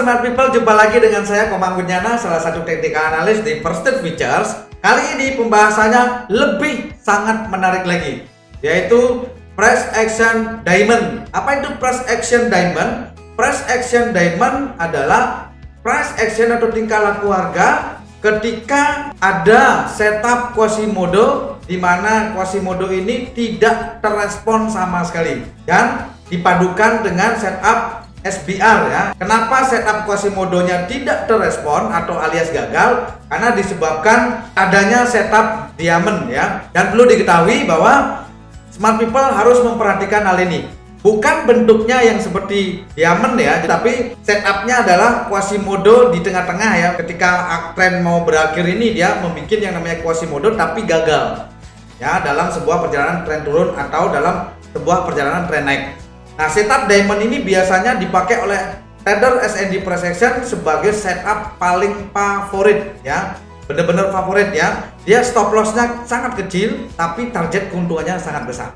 Smart People, jumpa lagi dengan saya Komang Gunyana, salah satu technical analis di First State Futures. Kali ini pembahasannya lebih sangat menarik lagi, yaitu Price Action Diamond. Apa itu Price Action Diamond? Price Action Diamond adalah price action atau tingkah laku harga ketika ada setup Quasimodo, di mana Quasimodo ini tidak terrespon sama sekali dan dipadukan dengan setup SBR ya. Kenapa setup Quasimodonya tidak terrespon atau alias gagal? Karena disebabkan adanya setup diamond ya. Dan perlu diketahui bahwa Smart People harus memperhatikan hal ini. Bukan bentuknya yang seperti diamond ya, tapi setupnya adalah Quasimodo di tengah-tengah ya. Ketika tren mau berakhir ini dia membuat yang namanya Quasimodo tapi gagal ya dalam sebuah perjalanan tren turun atau dalam sebuah perjalanan tren naik. Nah, setup diamond ini biasanya dipakai oleh trader S&D price action sebagai setup paling favorit ya, bener-bener favorit ya. Dia stop lossnya sangat kecil tapi target keuntungannya sangat besar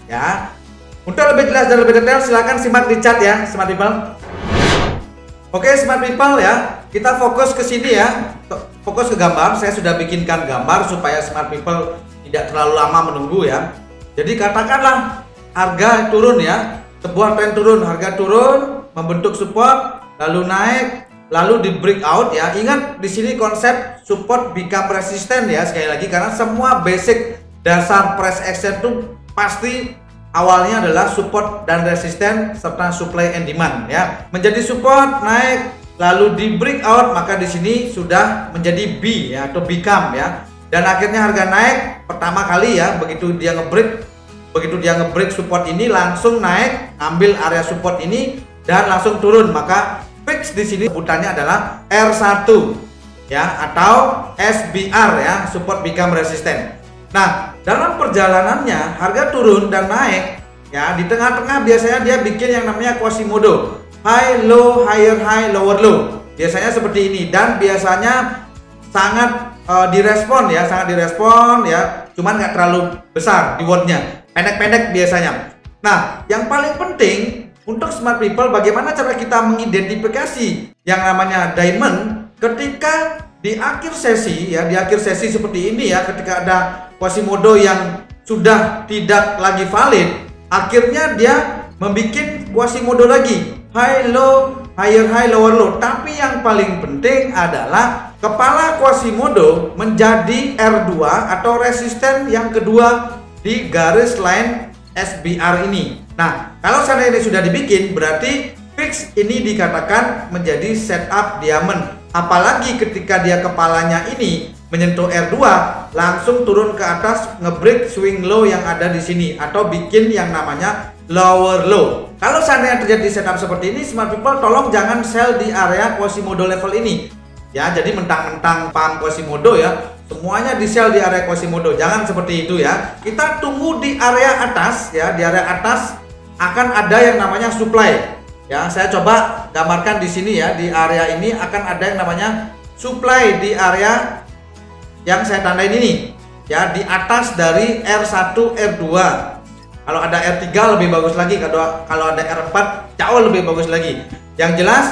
ya. Untuk lebih jelas dan lebih detail silahkan simak di chat ya Smart People. Oke Smart People ya, kita fokus ke sini ya, fokus ke gambar. Saya sudah bikinkan gambar supaya Smart People tidak terlalu lama menunggu ya. Jadi katakanlah harga turun ya, sebuah tren turun, harga turun, membentuk support, lalu naik, lalu di breakout ya. Ingat di sini konsep support become resistant ya, sekali lagi, karena semua basic dasar price action itu pasti awalnya adalah support dan resisten serta supply and demand ya. Menjadi support naik, lalu di breakout, maka di sini sudah menjadi B ya atau become ya. Dan akhirnya harga naik pertama kali ya, begitu dia nge-break support ini langsung naik, ambil area support ini dan langsung turun, maka fix di sini sebutannya adalah R1 ya atau SBR ya, support become resistant. Nah, dalam perjalanannya harga turun dan naik ya, di tengah-tengah biasanya dia bikin yang namanya Quasimodo, high low, higher high, lower low. Biasanya seperti ini dan biasanya sangat direspon ya, sangat direspon ya, cuman nggak terlalu besar rewardnya, pendek-pendek biasanya. Nah, yang paling penting untuk Smart People, bagaimana cara kita mengidentifikasi yang namanya diamond ketika di akhir sesi ya, di akhir sesi seperti ini ya, ketika ada Quasimodo yang sudah tidak lagi valid, akhirnya dia membuat Quasimodo lagi, high low, higher high, lower low. Tapi yang paling penting adalah kepala Quasimodo menjadi R2 atau resisten yang kedua di garis line SBR ini. Nah, kalau seandainya ini sudah dibikin, berarti fix ini dikatakan menjadi setup diamond. Apalagi ketika dia kepalanya ini menyentuh R2, langsung turun ke atas, ngebreak swing low yang ada di sini atau bikin yang namanya lower low. Kalau seandainya terjadi setup seperti ini, Smart People tolong jangan sell di area Quasimodo level ini. Ya, jadi mentang-mentang paham Quasimodo ya, semuanya di sell di area Quasimodo. Jangan seperti itu ya. Kita tunggu di area atas ya, di area atas akan ada yang namanya supply. Ya, saya coba gambarkan di sini ya, di area ini akan ada yang namanya supply di area yang saya tandain ini. Ya, di atas dari R1, R2. Kalau ada R3 lebih bagus lagi, kalau ada R4 jauh lebih bagus lagi. Yang jelas,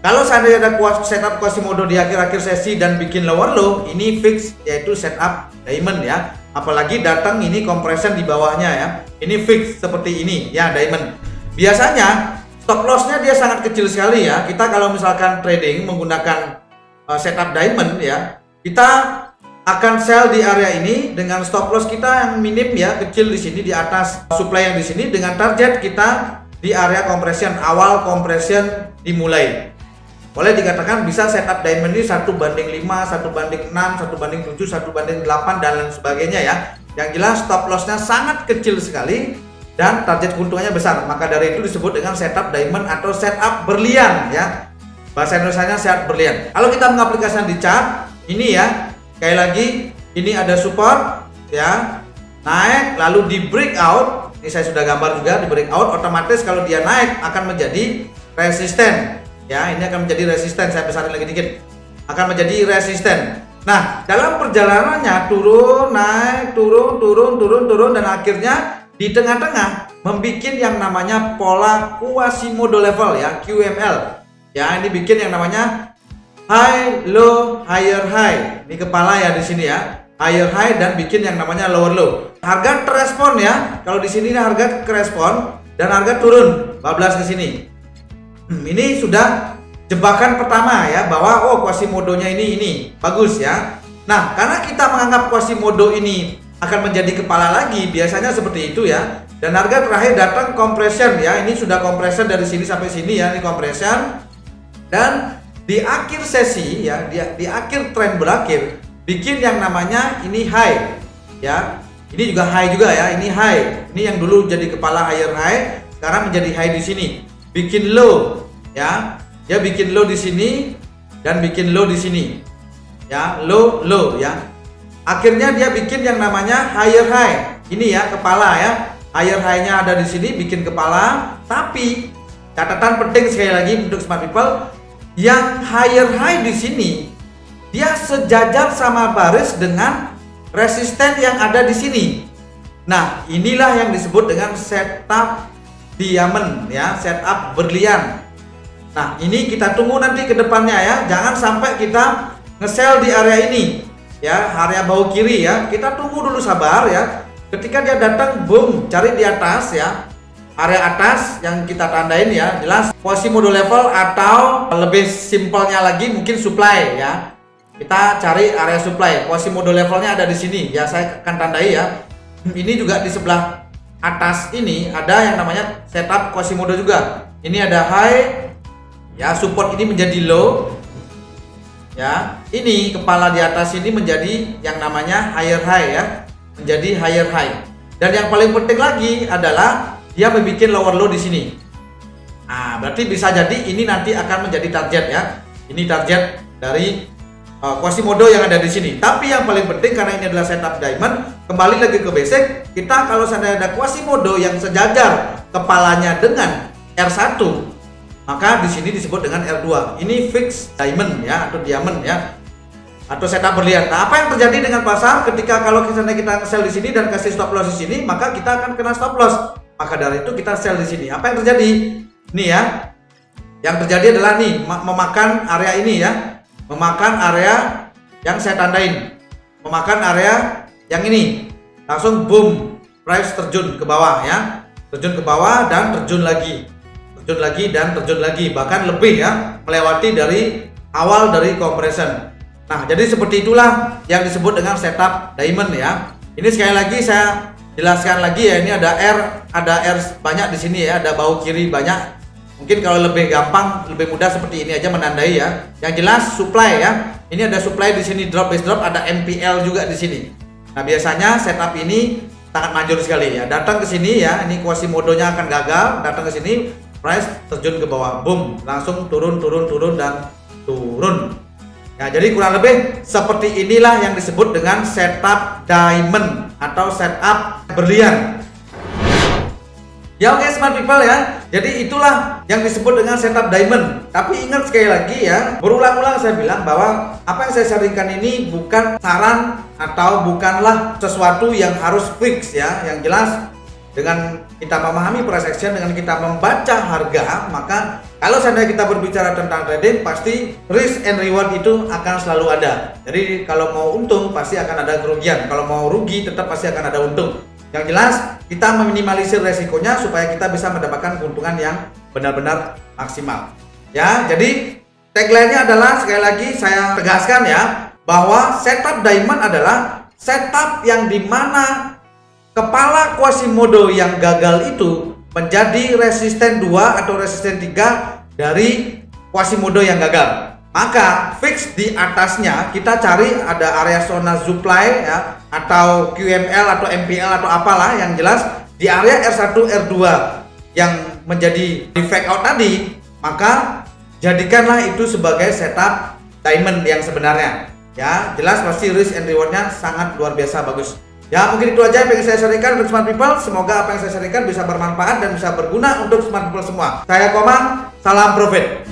kalau seandainya ada setup Quasimodo di akhir-akhir sesi dan bikin lower low, ini fix yaitu setup diamond ya. Apalagi datang ini compression di bawahnya ya. Ini fix seperti ini ya, diamond. Biasanya stop lossnya dia sangat kecil sekali ya. Kita kalau misalkan trading menggunakan setup diamond ya, kita akan sell di area ini dengan stop loss kita yang minim ya, kecil di sini di atas supply yang di sini, dengan target kita di area compression, awal compression dimulai. Boleh dikatakan bisa setup diamond ini 1:5, 1:6, 1:7, 1:8 dan lain sebagainya ya. Yang jelas stop lossnya sangat kecil sekali dan target keuntungannya besar. Maka dari itu disebut dengan setup diamond atau setup berlian ya. Bahasa Indonesianya setup berlian. Kalau kita mengaplikasikan di chart ini ya, sekali lagi ini ada support ya, naik lalu di breakout. Ini saya sudah gambar juga di breakout. Otomatis kalau dia naik akan menjadi resisten. Ya, ini akan menjadi resisten. Saya besarin lagi dikit. Akan menjadi resisten. Nah, dalam perjalanannya turun, naik, turun dan akhirnya di tengah-tengah membuat yang namanya pola Quasimodo level ya, QML. Ya, ini bikin yang namanya high, low, higher, high. Ini kepala ya di sini ya. Higher high dan bikin yang namanya lower low. Harga terespon ya. Kalau di sini harga kerespon dan harga turun 14 ke sini. Ini sudah jebakan pertama ya, bahwa oh Quasimodo-nya ini bagus ya. Nah, karena kita menganggap Quasimodo ini akan menjadi kepala lagi, biasanya seperti itu ya. Dan harga terakhir datang compression ya. Ini sudah compression dari sini sampai sini ya, ini compression. Dan di akhir sesi ya, di akhir tren berakhir bikin yang namanya ini high ya. Ini juga high juga ya, ini high. Ini yang dulu jadi kepala higher high, sekarang menjadi high di sini. Bikin low ya. Dia bikin low di sini dan bikin low di sini. Ya, low low ya. Akhirnya dia bikin yang namanya higher high. Ini ya kepala ya. Higher high-nya ada di sini bikin kepala, tapi catatan penting sekali lagi untuk smart people, yang higher high di sini dia sejajar sama baris dengan resisten yang ada di sini. Nah, inilah yang disebut dengan setup diamond ya, setup berlian. Nah, ini kita tunggu nanti ke depannya ya. Jangan sampai kita nge-sell di area ini ya, area bawah kiri ya. Kita tunggu dulu, sabar ya. Ketika dia datang, boom, cari di atas ya. Area atas yang kita tandain ya, jelas Quasimodo level, atau lebih simpelnya lagi mungkin supply ya. Kita cari area supply. Quasimodo levelnya ada di sini ya, saya akan tandai ya. Ini juga di sebelah atas ini ada yang namanya setup Quasimodo juga. Ini ada high ya, support ini menjadi low ya. Ini kepala di atas ini menjadi yang namanya higher high ya, menjadi higher high. Dan yang paling penting lagi adalah dia membuat lower low di sini. Nah, berarti bisa jadi ini nanti akan menjadi target ya. Ini target dari Quasimodo yang ada di sini. Tapi yang paling penting, karena ini adalah setup diamond, kembali lagi ke basic. Kita kalau seandainya ada Quasimodo yang sejajar kepalanya dengan R1, maka di sini disebut dengan R2. Ini fix diamond ya, atau diamond ya, atau setup berlian. Nah, apa yang terjadi dengan pasar ketika kalau kita sell di sini dan kasih stop loss di sini, maka kita akan kena stop loss. Maka dari itu kita sell di sini. Apa yang terjadi? Nih ya. Yang terjadi adalah nih, memakan area ini ya. Memakan area yang saya tandain. Memakan area yang ini. Langsung boom, price terjun ke bawah ya. Terjun ke bawah dan terjun lagi. Terjun lagi dan terjun lagi, bahkan lebih ya, melewati dari awal dari compression. Nah, jadi seperti itulah yang disebut dengan setup diamond ya. Ini sekali lagi saya jelaskan lagi ya, ini ada R banyak di sini ya, ada bawah kiri banyak. Mungkin kalau lebih gampang, lebih mudah seperti ini aja menandai ya. Yang jelas supply ya. Ini ada supply di sini, drop base drop, ada MPL juga di sini. Nah, biasanya setup ini sangat manjur sekali ya. Datang ke sini ya, ini Quasimodo-nya akan gagal, datang ke sini, price terjun ke bawah, boom, langsung turun dan turun. Nah, jadi kurang lebih seperti inilah yang disebut dengan setup diamond atau setup berlian. Ya oke, smart people ya. Jadi itulah yang disebut dengan setup diamond. Tapi ingat sekali lagi ya, berulang-ulang saya bilang bahwa apa yang saya sharingkan ini bukan saran atau bukanlah sesuatu yang harus fix ya. Yang jelas dengan kita memahami price action, dengan kita membaca harga, maka kalau seandainya kita berbicara tentang trading, pasti risk and reward itu akan selalu ada. Jadi kalau mau untung pasti akan ada kerugian, kalau mau rugi tetap pasti akan ada untung. Yang jelas kita meminimalisir resikonya supaya kita bisa mendapatkan keuntungan yang benar-benar maksimal. Ya, jadi tagline-nya adalah, sekali lagi saya tegaskan ya, bahwa setup diamond adalah setup yang dimana kepala Quasimodo yang gagal itu menjadi resisten 2 atau resisten 3 dari Quasimodo yang gagal. Maka fix di atasnya kita cari ada area zona supply ya, atau QML atau MPL atau apalah, yang jelas di area R1 R2 yang menjadi di fake out tadi, maka jadikanlah itu sebagai setup diamond yang sebenarnya. Ya, jelas pasti risk and rewardnya sangat luar biasa bagus. Ya, mungkin itu aja yang pengen saya sharingkan untuk smart people. Semoga apa yang saya sharingkan bisa bermanfaat dan bisa berguna untuk smart people semua. Saya Komang, salam profit.